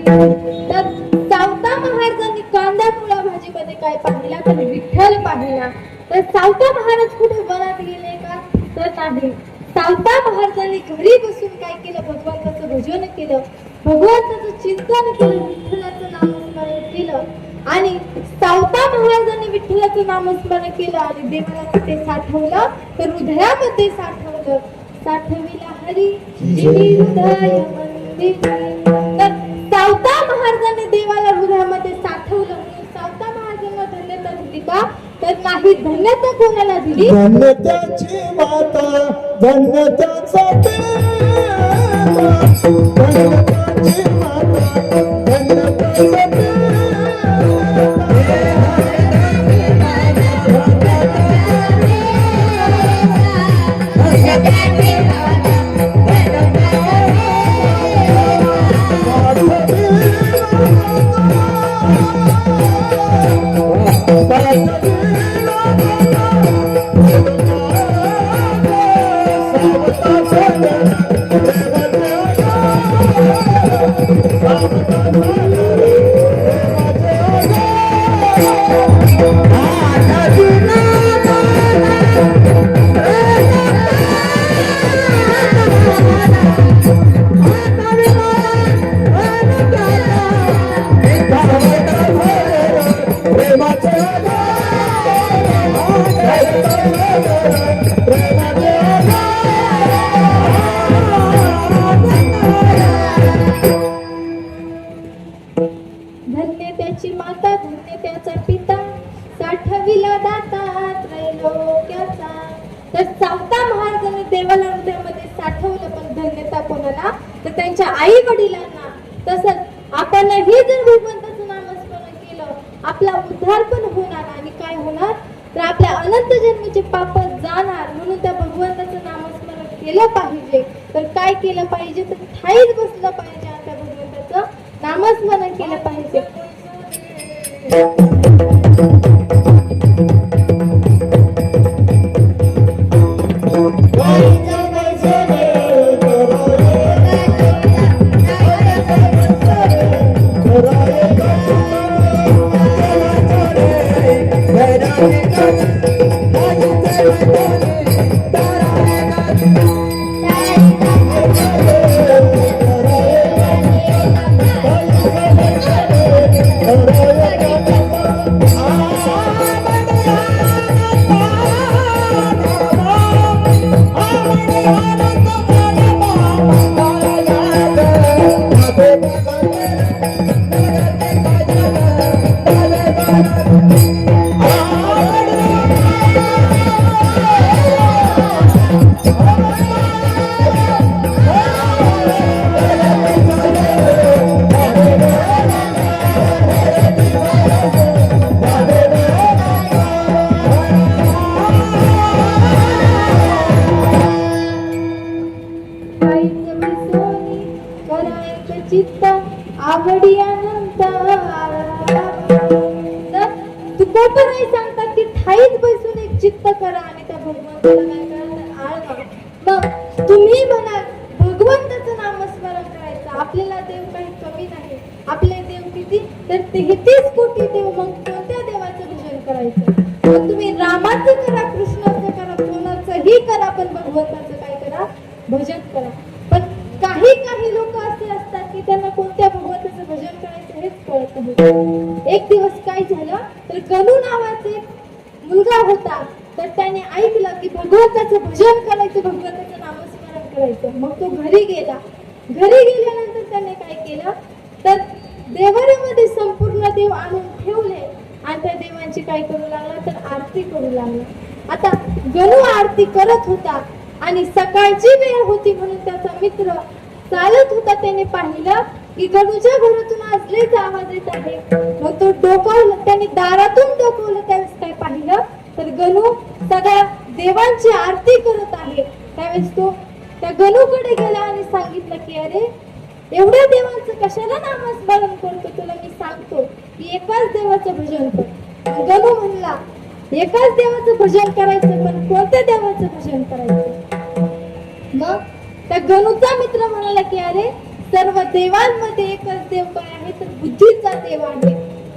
तर सावता महाराजांनी कांदा मुळा भाजीमध्ये काय पाहिला, तर विठ्ठल पाहिला. तर सावता महाराज कुठे वनात गेले का, तर नाही. सावता महाराजांनी घरी बसून काय केलं, भगवंताचं भजन केलं, भगवंताचं चिंतन केलं, विठ्ठलाचं नामस्मरण केलं. आणि सावता महाराजांनी विठ्ठलाचं नामस्मरण केलं आणि देवाला कुठे साठवलं, तर हृदयामध्ये साठवलं. साठविला हरी जिनी हृदय मंदिरी. तर सावता महाराजांनी देवाला हृदयामध्ये साठवलं म्हणून सावता महाराजांना धन्यता दिली का, तर नाही. धन्यता कोणाला दिली, धन्यताची माता, धन्यताचा देवा, धन्यताची माता, धन्यताचा देवा. धन्य त्याची माता, धन्य त्याचा पिता, साठविला दाता त्रैलोक्याचा. तर सावता महाराजांनी देवाला हृदयामध्ये साठवलं, पण धन्यता कोणाला, तर त्यांच्या आई वडिलांना. तसंच आपणही जर भगवंताचं नामस्मरण केलं, आपला उद्धार पण होणार. आणि काय होणार, तर आपल्या अनंत जन्मीचे पाप जाणार. म्हणून त्या भगवंताचं नामस्मरण केलं पाहिजे. तर काय केलं पाहिजे, तर ठाईच बसलं पाहिजे आणि त्या भगवंताचं नामस्मरण केलं पाहिजे. खाईच बसोनी करायचं चित्त आवडी अनंत. तर तुकोबर नाही सांगतात की ठाईच बसून एक चित्त करा आणि त्या भगवंताला काय करा आळवा. मग तुम्ही म्हणाल भगवंताचं नामस्मरण करायचं, आपल्याला देव काही कमी नाही, आपले देव किती तर 33 कोटी देव, मग कोणत्या देवाचं भजन करायचं? मग तुम्ही रामाचं करा, कृष्णाचं करा, कोणाचंही करा, पण भगवंताचं काय करा, भजन करा. पण काही लोक असे असतात की त्यांना कोणत्या भगवंताचं भजन करायचं हेच कळत नाही. एक दिवस काय झालं तर गणू नावाचे मुलगा होता, तर त्याने ऐकलं की भगवंताचं भजन करायचं, भगवंताचं नामस्मरण करायचं. मग तो घरी गेला. घरी गेल्यानंतर त्याने काय केलं तर देवाऱ्यामध्ये संपूर्ण देव आणून ठेवले आणि त्या देवांची काय करू लागला तर आरती करू लागला. आता गणू आरती करत होता आणि सकाळची वेळ होती म्हणून त्याचा मित्र चालत होता. त्याने पाहिलं की गणूच्या घरातून आज लयच आवाज येत आहे. मग तो डोकावलं, त्याने दारातून डोकावलं. त्यावेळेस काय पाहिलं तर गणू सगळ्या देवांची आरती करत आहे. त्यावेळेस तो त्या गणूकडे गेला आणि सांगितलं की अरे एवढ्या देवांचं कशाला नामस्मरण करतो, तुला मी सांगतो की एकाच देवाचं भजन कर. गणू म्हणला एकाच देवाचं भजन करायचं, पण कोणत्या देवाचं भजन करायचं? मग त्या गणूचा मित्र म्हणाला की अरे सर्व देवांमध्ये एकच देव काय आहे तर बुद्धीचा देव आहे.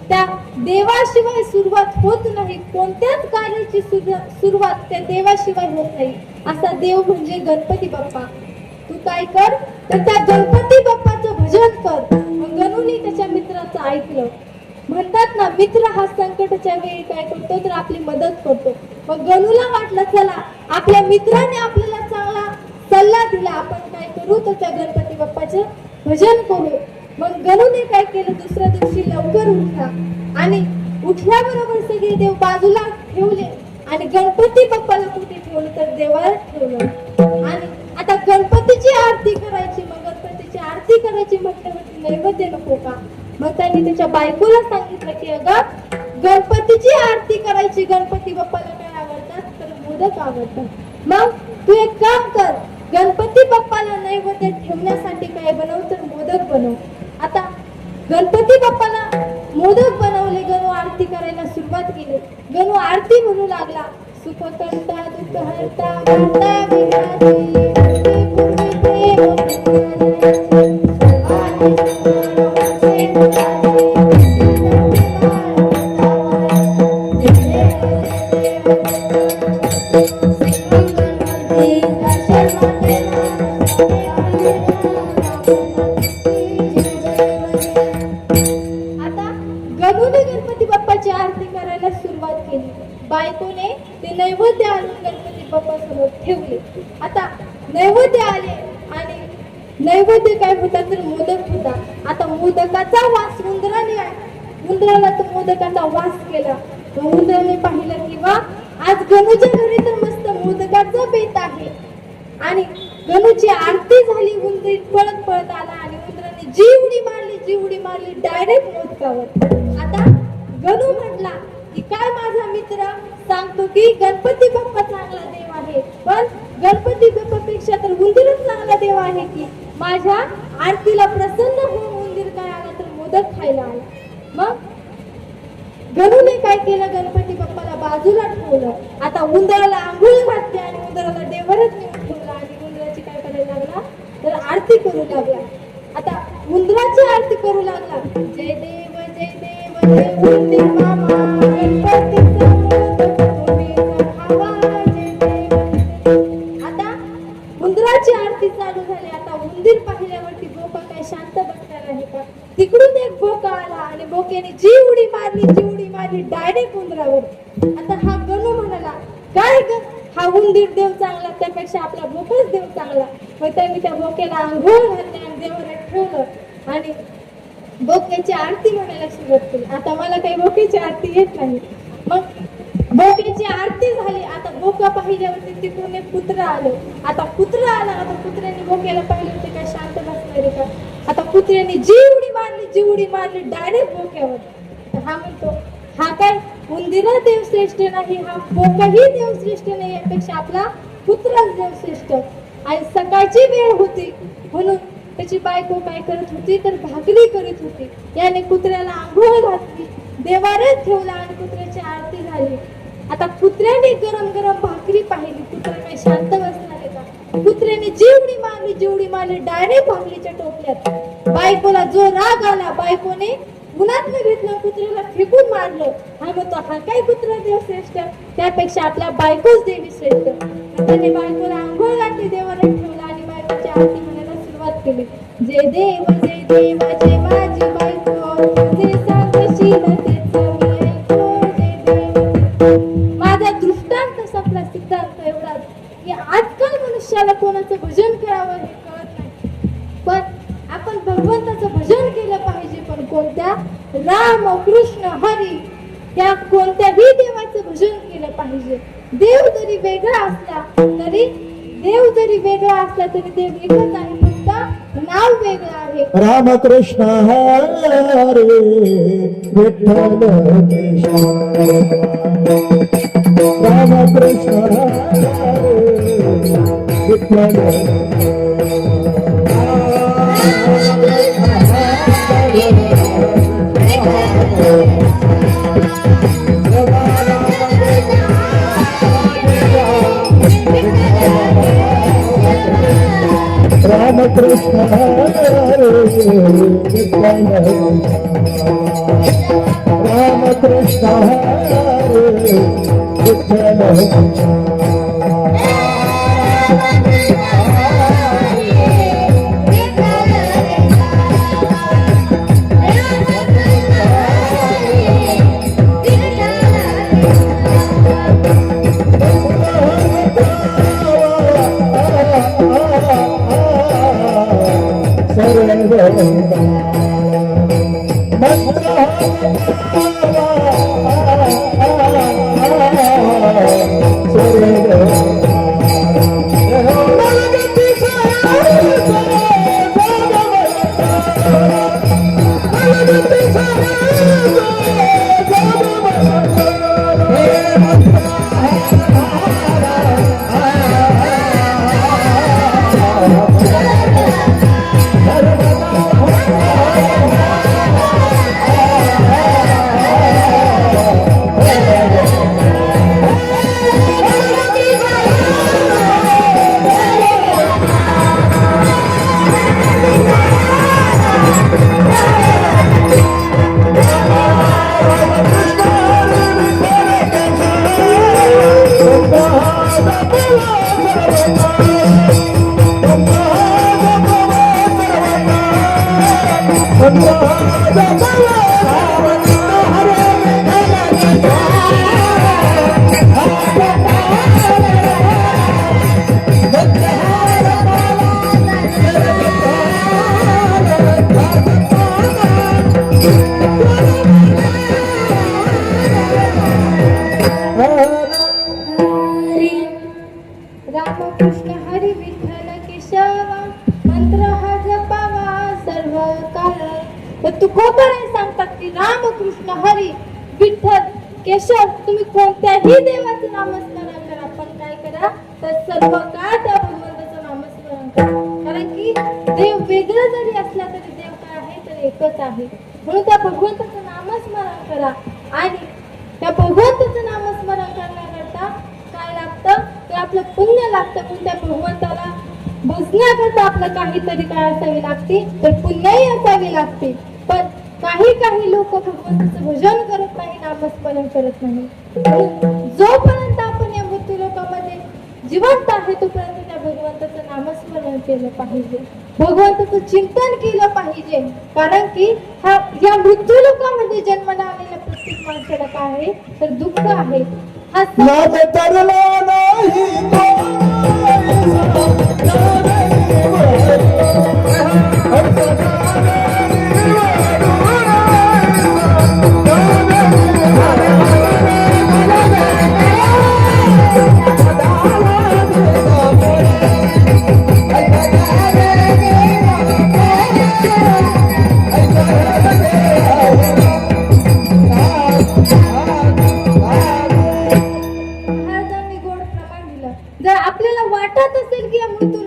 त्या देवाशिवाय सुरुवात होत नाही, कोणत्याच कार्याची सुरुवात त्या देवाशिवाय होत नाही. असा देव म्हणजे गणपती बाप्पा. तू काय कर तर त्या गणपती बाप्पाचं भजन कर. मग गणूने त्याच्या मित्राचं ऐकलं. म्हणतात ना मित्र हा संकटाच्या वेळी काय करतो तर आपली मदत करतो. मग गणूला वाटलं चला आपल्या मित्राने आपल्याला चांगला सल्ला दिला, आपण काय करू तर त्या गणपती बाप्पाचं भजन करू. मग गणूने काय केलं दुसऱ्या दिवशी लवकर उठला आणि उठल्याबरोबर सगळे देव बाजूला ठेवले आणि गणपती बाप्पाला कुठे ठेवलं तर देवाला ठेवलं. आणि आता गणपतीची आरती करायची. मग गणपतीची आरती करायची म्हटल्यावरती नैवेद्य नको का? मग त्यांनी त्याच्या बायकोला सांगितलं की अगं गणपतीची आरती करायची, गणपती बाप्पाला काय आवडतात तर मोदक आवडतात. मग तू एक काम कर, गणपती बाप्पाला नैवेद्य ठेवण्यासाठी काय बनव तर मोदक बनव. आता गणपती बाप्पाला मोदक बनवले. गणू आरती करायला सुरुवात केली. गणू आरती म्हणू लागला सुख करता दुःख हरता वार्ता विघ्नाची गणपती बाप्पाची आरती करायला सुरुवात केली. बायकोने ते नैवेद्य आणून गणपती बाप्पा समोर ठेवले. आता नैवेद्य आले आणि नैवेद्य काय होता तर मोदक होता. आता मोदकाचा वास उंदराला तो मोदकाचा वास केला. उंदराने पाहिलं की वा आज गणूच्या घरी तर मस्त मोदकाचा बेत आहे. आणि गणूची आरती झाली. उंदीर पळत पळत आला आणि उंदराने जी उडी मारली डायरेक्ट मोदकावर. आता गणू म्हटला की काय माझा मित्र सांगतो की गणपती बाप्पा चांगला देव आहे, पण गणपती बाप्पापेक्षा तर उंदीरच चांगला देव आहे की. माझ्या आरतीला प्रसन्न होऊन उंदीर काय आला तर मोदक खायला आला. मग गणूने काय केलं गणपती बाप्पाला बाजूला ठेवलं. आता उंदराला आंघोळ घातली आणि उंदराला देवरच नेऊन ठेवलं आणि उंदराची काय करायला लागला तर आरती करू लागला. आता उंदराची आरती करू लागला. जय देव जय देव जय उंदीर मामा गणपतीचा मोदक कोणीचा खावा जय देव. आता उंदराची आरती चालू झाली. आता उंदीर पाहिल्यावरती बोका काय शांत बसणार आहे का? तिकडून एक बोका आला आणि बोक्याने जी उडी मारली डायरेक्ट उंदरावर. आता हा गणू म्हणाला काय ग हा उंदीर देव चांगला त्यापेक्षा आपला बोकाच देव चांगला. मग त्यांनी त्या बोक्याला आंघोळ घातली आणि देवाला ठेवलं आणि बोक्याची आरती म्हणायला सुरुवात केली. आता मला काही बोक्याची आरती येत नाही. मग बोक्याची आरती झाली. आता बोका पाहिल्यावरती तिकडून एक कुत्रा आलं. आता कुत्रा आला. आता कुत्र्याने बोक्याला पाहिलं होते काय शांत बसणारे का? आता कुत्र्याने जी उडी मारली डायरेक्ट बोक्यावर. हा म्हणतो हा काय उंदीर देवश्रेष्ठ नाही, हा बोकाही देवश्रेष्ठ नाही, यापेक्षा आपला कुत्राच देवश्रेष्ठ. आणि सकाळची वेळ होती म्हणून त्याची बायको काय करत होती तर भाकरी करीत होती. याने कुत्र्याला आंघोळ घातली, देवाऱ्यात ठेवला आणि कुत्र्याची आरती झाली. आता कुत्र्याने गरम गरम भाकरी पाहिली. कुत्रा काही शांत बसणार आहे का? कुत्र्याने जेवढी मारली डायरेक्ट भाकरीच्या टोपल्यात. बायकोला जो राग आला, बायकोने गुणात्म घेतलं, कुत्र्याला फेकून मारलं. हा म्हणतो हा काय कुत्रा देव श्रेष्ठ, त्यापेक्षा आपल्या बायकोच देवी श्रेष्ठ. त्याने बायकोला आंघोळ घातली, देवाऱ्यात ठेवला आणि बायकोची आरती म्हणायला सुरुवात केली. जे देवाचे माझी बायको, जे सांगशील तेच मी ऐकतो. जे देव. माझा दृष्टांत संपला, सिद्धांत एवढाच की आजकाल मनुष्याला कोणाचं भजन करावं हे कळत नाही. पण आपण भगवंताचं भजन केलं पाहिजे. पण कोणत्या? राम कृष्ण हरी त्या कोणत्याही देवाचं भजन केलं पाहिजे. देव जरी वेगळा असला तरी देव एकच आहे, फक्त नाव वेगळं आहे. रामकृष्ण हरे विठ्ठल कृष्ण, रामकृष्ण हरे विठ्ठल. रामकृष्ण हरे विठ्ठल, रामकृष्ण हरे विठ्ठल. रामकृष्ण हरी विठ्ठल केशवा, मंत्र हा जपावा सर्व काळ. तर तुकोबराय सांगतात की रामकृष्ण हरी विठ्ठल केशव, तुम्ही कोणत्याही देवाचं नामस्मरण करा, पण काय करा तर सर्व काळ त्या भगवंताचं नामस्मरण करा. कारण की देव वेगळं जरी असला तरी देव काय आहे तर एकच आहे. म्हणून त्या भगवंताचं नामस्मरण करा. आणि त्या भगवंताचं नामस्मरण करण्याकरता काय लागतं तर आपलं पुण्य लागतं. पण त्या भगवंताला भजण्याकरता आपलं काहीतरी काय असावी लागते तर पुण्यही असावी लागते. पण काही लोक भगवंताचं भजन करत नाही, नामस्मरण करत नाही. जोपर्यंत आपण या मृत्यू लोकामध्ये जिवंत आहे तोपर्यंत त्या भगवंताचं नामस्मरण केलं पाहिजे, भगवंताचं चिंतन केलं पाहिजे. कारण की या मृत्यू लोकामध्ये जन्माला आलेल्या प्रत्येक माणसाला काय आहे तर दुःख आहे. हा नाम तरला नाही जर आपल्याला वाटत असेल की या मृत्यू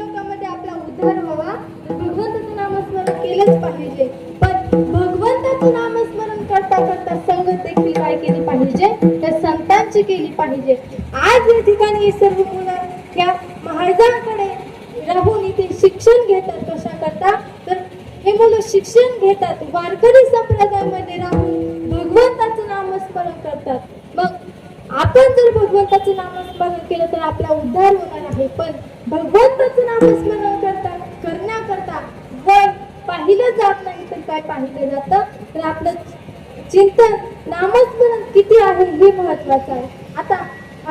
पाहिजे. पण भगवंताचं नामस्मरण करता करता संगत देखील काय केली पाहिजे, तर संतांची केली पाहिजे. आज या ठिकाणी हे सर्व मुलं त्या महाराजांकडे राहून इथे शिक्षण घेतात. कशा करता, तर हे मुलं शिक्षण घेतात, वारकरी संप्रदायामध्ये राहून भगवंताचं नामस्मरण करतात. मग आपण जर भगवंताचं नामस्मरण केलं तर आपला उद्धार होणार आहे. पण भगवंताचं नामस्मरण करण्याकरता वय पाहिलं जात नाही, तर काय पाहिलं जातं, तर आपलं चिंतन नामस्मरण किती आहे हे महत्वाचं आहे. आता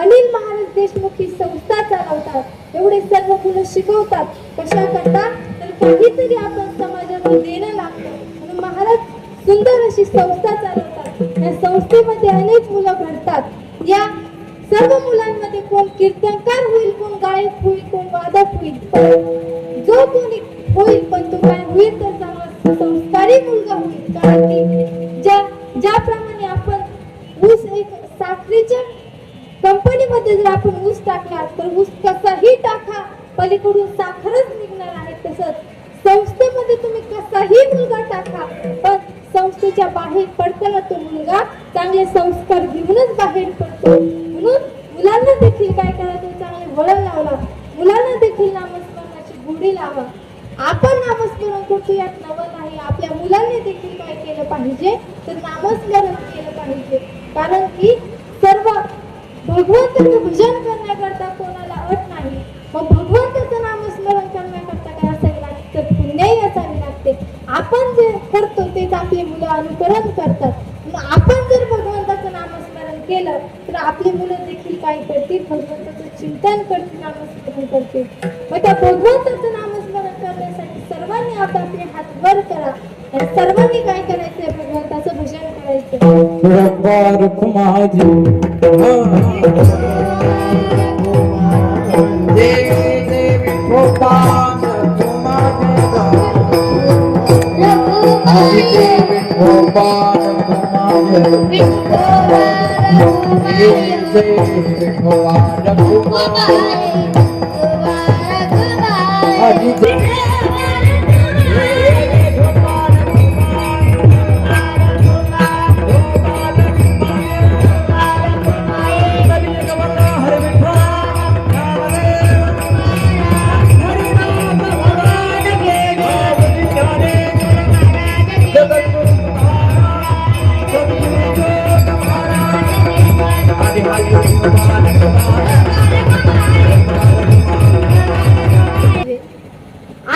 अनिल महाराज देशमुख ही संस्था चालवतात, एवढे सर्व मुलं शिकवतात. कशा करता, तर काहीतरी आपण समाजाला देणं लागतं म्हणून महाराज सुंदर अशी संस्था चालवतात. या संस्थेमध्ये अनेक मुलं घडतात. या सर्व मुलांमध्ये कोण कीर्तनकार होईल, कोण गायक होईल, कोण वादक होईल. पण जो कोणी होईल, पण तो काय होईल, तर चांगला संस्कारी मुलगा होईल. कारण की ज्याप्रमाणे आपण ऊस एक साखरेच्या कंपनीमध्ये जर आपण ऊस टाकला, तर ऊस कसाही टाका, पलीकडून साखरच निघणार आहे. तसंच संस्थेमध्ये तुम्ही कसाही मुलगा टाका, पण संस्थेच्या बाहेर पडताना तो मुलगा चांगले संस्कार घेऊनच बाहेर पडतो. म्हणून मुलांना देखील काय करायचं, चांगले वळण लावला, मुलांना देखील नामस्मरणाची गोडी लावा. आपण नामस्मरण करतो यात नवं नाही. आपल्या मुलांनी देखील काय केलं पाहिजे, तर नामस्मरण केलं पाहिजे. कारण की सर्व भगवंताचं भजन करण्याकरता कोणाला अट नाही. मग भगवंताचं नामस्मरण करण्याकरता काय असावे लागते, तर पुण्याही असावी लागते. आपण जे करतो तेच आपली मुलं अनुकरण करतात. मग आपण जर भगवंताचं नामस्मरण केलं तर आपली मुलं देखील काय करतील, भगवंताचं चिंतन करतील, नामस्मरण करतील. मग त्या भगवंताचं नामस्मरण करण्यासाठी सर्वांनी आपले हात वर करा आणि सर्वांनी काय करायचंय, भगवंताचं भजन करायचं. देवी देवी गोपाल देवी गोपाल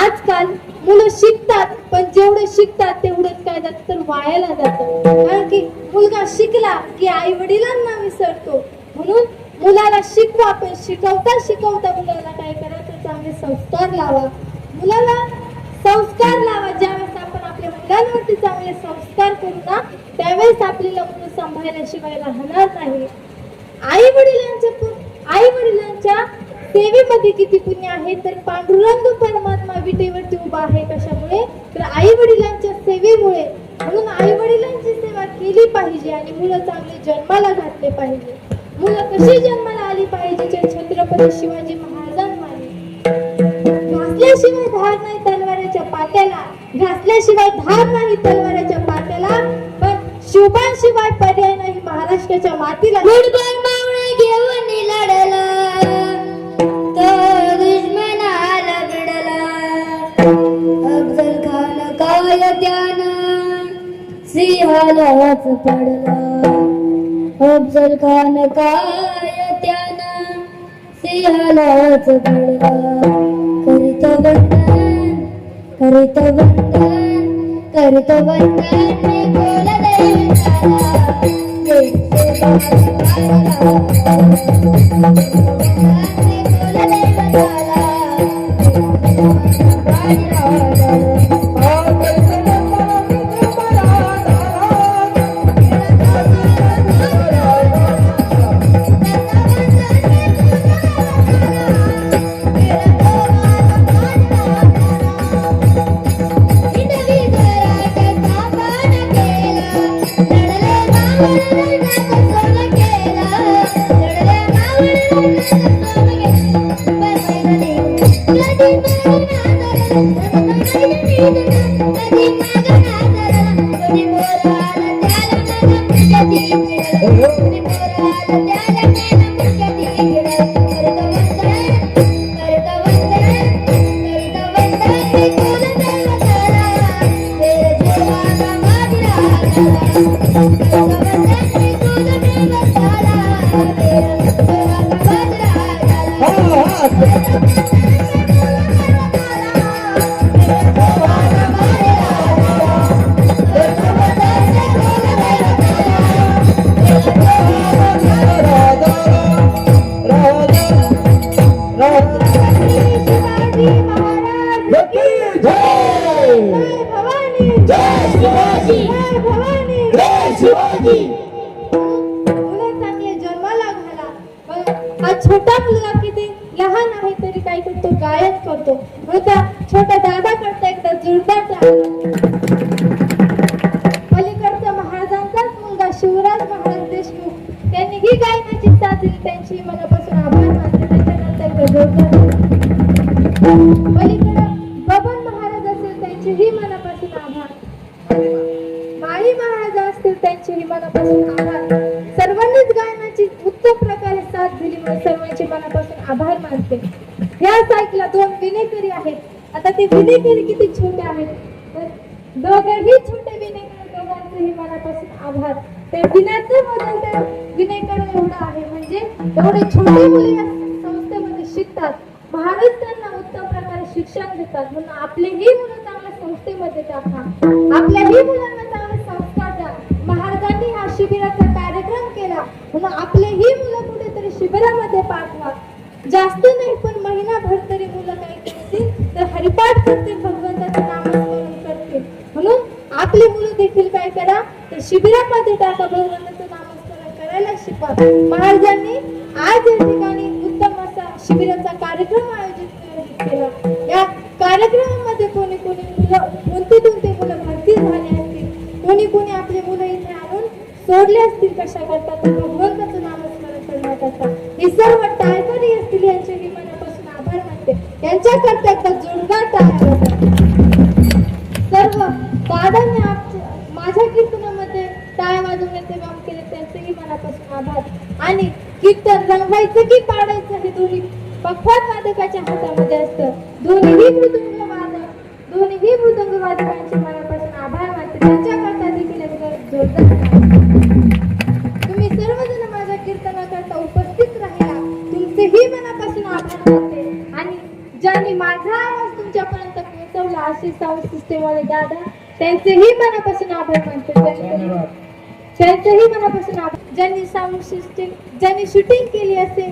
आजकाल मुलं शिकतात, पण जेवढे शिकतात तेवढंच काय जातं, तर वायाला जातं. कारण की मुलगा शिकला की आई वडिलांना विसरतो. म्हणून मुलाला शिकवा, पण शिकवता शिकवता मुलाला काय करा, तर चांगले संस्कार लावा. मुलाला संस्कार लावा. ज्यावेळेस आपण आपल्या मुलांवरती चांगले संस्कार करू ना, त्यावेळेस आपल्याला मुलं सांभाळल्याशिवाय राहणार नाही. आई वडिलांच्या सेवेमध्ये किती पुण्य आहे, तर पांडुरंग परमात्मा विटेवरती उभा आहे. कशामुळे, तर आई वडिलांच्या सेवेमुळे. म्हणून आई वडिलांची सेवा केली पाहिजे आणि मुलं चांगले जन्माला घातले पाहिजे. मुलं कशी जन्माला आली पाहिजे, जे छत्रपती शिवाजी महाराजांमाने घासल्याशिवाय धार नाही तलवारीच्या पात्याला, घासल्याशिवाय धार नाही तलवारीच्या पात्याला, पण शिवबाशिवाय पर्याय नाही महाराष्ट्राच्या मातीला. गुडबन मावळे घेऊन लढला, तो दुश्मनाला भिडला. अफजल खान काय त्यानं सिंहालाच पडला. अफजल खान काय त्यानं सिंहालाच पडला. करीत वंदन करीत वंदन करीत वंदन बोल शिवाजी महाराज की जय भवानी जय शिवाजी जय भवानी जय शिवाजी मुलं चांगले जन्माला घाला. बघा, हा छोटा मुलगा किती लहान आहे तरी काय करतो, गायन करतो. म्हणून त्या छोट्या दादा करता एकदा जोरदार पलीकडचा महाराजांचाच मुलगा शिवराज महाराज देशमुख त्यांनी ही गायनाची साथ दिली, त्यांची मनापासून आभार मानते. त्याच्यानंतर एकदा जोरदार पलीकडे बबन महाराज असेल त्यांचेही मनापासून आभार. माळी महाराज असतील त्यांचेही मनापासून आभार. सर्वांनीच गायनाची उत्तम प्रकारे साथ दिली म्हणून सर्वांचे मनापासून आभार मानते. या साईडला दोन विनेकरी आहेत. आता ते विनेकरी किती छोटे आहेत, तर दोघेही छोटे विनेकरी, दोघांचेही मनापासून आभार. त्या विण्याचं बदल त्या विनेकर एवढं आहे, म्हणजे एवढे छोटे मुले या संस्थेमध्ये शिकतात. महाराज त्यांना उत्तम प्रकारे शिक्षण देतात. म्हणून आपलेही मुलं चांगल्या संस्थेमध्ये टाका, आपल्याही मुलांना चांगले संस्कार द्या. महाराजांनी हा शिबिराचा कार्यक्रम केला म्हणून आपलेही मुलं कुठेतरी शिबिरामध्ये पाठवा. जास्त नाही पण महिनाभर तरी मुलं काय करतील तर हरिपाठ करतील, भगवंताचं नामस्मरण करतील. म्हणून आपली मुलं देखील काय करा, तर शिबिरामध्ये टाका, भगवंताचं नामस्मरण करायला शिकवा. महाराजांनी आज या ठिकाणी उत्तम असा शिबिराचा कार्यक्रम आयोजित केला. या कार्यक्रमामध्ये कोणी कोणी मुलं कोणती मुलं भरती झाली असतील, कोणी आपले मुलं इथे आणून सोडले असतील, कशा करता तर भगवंताचं नामस्मरण करण्याकरता. हे सर्व टाळकरी असतील यांचेही मनापासून आभार मानते. यांच्याकरता एकदा जोरदार टाळ्या वाजवा. सर्व दादांनी माझ्या कीर्तनामध्ये टाळ्या वाजवण्याचे काम केले, त्यांचेही मनापासून आभार. आणि कीर्तन रंगवायचं की पाडायचं हे दोन्ही पखवाज वादकाच्या हातामध्ये असतं. दोन्हीही मृदंग वादकांचे मनापासून आभार मानते. त्यांच्याकरता देखील एकदा जोरदार. तुम्ही सर्वजण माझ्या कीर्तनाकरता उपस्थित राहिला, तुमचेही मनापासून आभार मानते. आणि ज्यांनी माझा आवाज तुमच्यापर्यंत पोहोचवला असे साऊंड सिस्टम वाले दादा, त्यांचेही मनापासून आभार मानते. त्यांचेही मनापासून आभार. ज्यांनी साऊंड सिस्टम, ज्यांनी शूटिंग केली असे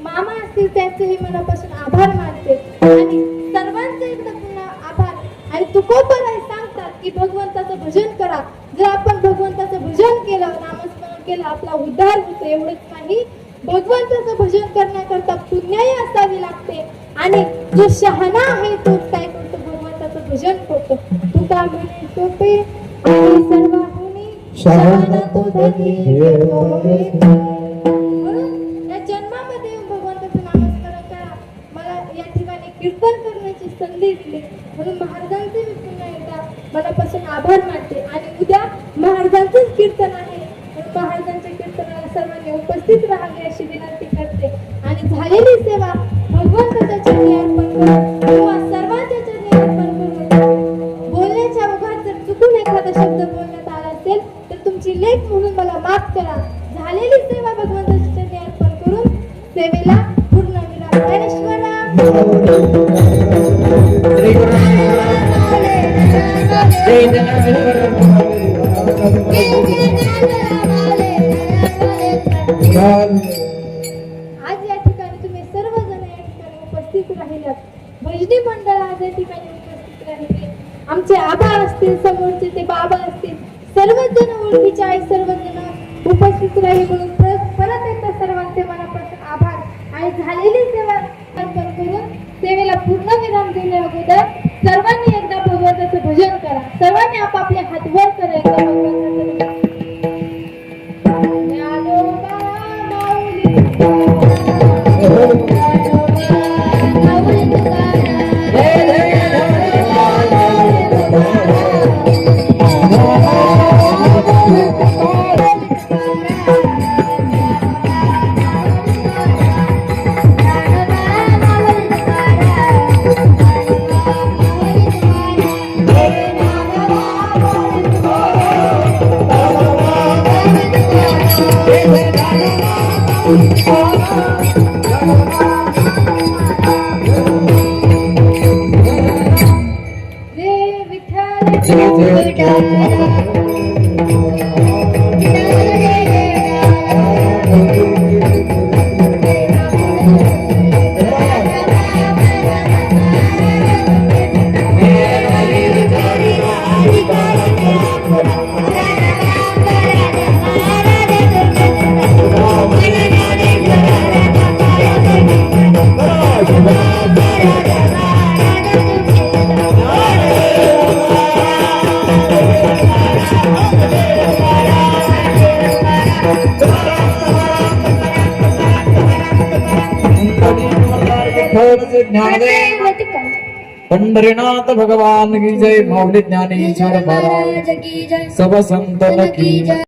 मामा असतील, त्यांचेही मनापासून आभार मानते. आणि सर्वांचे एकदा पुन्हा आभार. आणि तुकोबराय सांगतात की भगवंताचं भजन करा. जर आपण भगवंताचं भजन केलं, नामस्मरण केलं, आपला उद्धार होतो. एवढंच नाही, भगवंताचं भजन करण्याकरता पुण्याही असावी लागते. आणि जो शहाणा आहे तोच काय करतो, भगवंताचं भजन करतो. तुका म्हणे सोपे आणि सर्वाहुनी शहाणा तो धनी घेतो. म्हणून या जन्मामध्ये भगवंताचं नामस्मरण करा. मला या ठिकाणी कीर्तन करण्याची संधी दिली म्हणून महाराजांचे मी पुन्हा एकदा मनापासून आभार मानते. आणि उद्या महाराजांचेच कीर्तन आहे, महाराजांच्या कीर्तनाला सर्वांनी उपस्थित राहावे अशी विनंती करते. आणि झालेली सेवा भगवंताच्या चरणी अर्पण करून किंवा सर्वांच्या चरणी अर्पण करून बोलण्याच्या ओघात जर चुकून एखादा शब्द बोलण्यात आला असेल तर तुमची लेख म्हणून मला माफ करा. झालेली सेवा भगवंताच्या चरणी अर्पण करून सेवेला पूर्ण विराम. ज्ञानेश्वरा आज या ठिकाणी तुम्ही सर्वजण या ठिकाणी उपस्थित राहिलात. भजनी मंडळ आज या ठिकाणी उपस्थित राहिले. आमचे आबा असतील, समोरचे ते बाबा असतील, सर्वच जण ओळखीचे आहे, सर्वजण उपस्थित राहिले म्हणून परत एकदा सर्वांचे मनापासून आभार. आणि झालेली सेवा अर्पण करून सेवेला पूर्ण विराम देण्या अगोदर सर्वांनी एकदा भगवंताचं भजन करा. सर्वांनी आपापले हात वर करा. एकदा भगवंताचं जय जय जय जय ज्ञानदेव पंढरीनाथ भगवान की जय, माऊली ज्ञानेश्वर महाराज की जय सब संतन की जय।